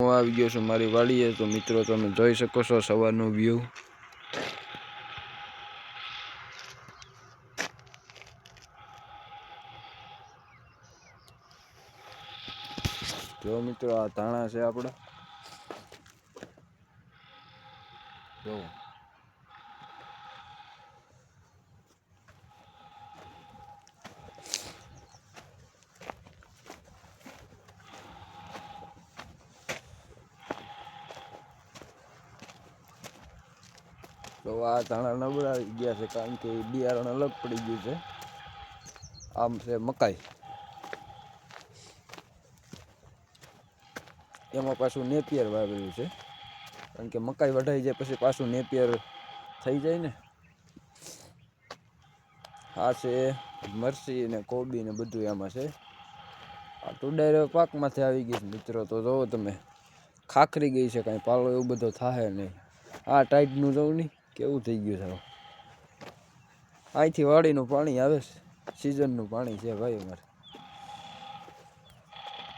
હું આવી ગયો છું મારી વાડીએ, તો મિત્રો તમે જોઈ શકો છો સવારનો વ્યૂ। જો મિત્રો આ ધાણા છે આપણા, જો આ ધાણા નબળા ગયા છે કારણ કે બિયારણ અલગ પડી ગયું છે। આમ છે મકાઈ, એમાં પાછું નેપિયર વાવેલું છે કારણ કે મકાઈ વઢાઈ જાય પછી પાછું નેપિયર થઈ જાય ને। આ છે મરચી ને કોબી ને બધું એમાં છે। આ તુડાઈ પાકમાંથી આવી ગઈ મિત્રો, તો જોવો તમે ખાખરી ગઈ છે, કાંઈ પાલો એવું બધો થાય નહીં। આ ટાઈપનું જોવું નહીં કેવું થઈ ગયું છે। અહીંથી વાડીનું પાણી આવે છે, સિઝનનું પાણી છે ભાઈ અમારે।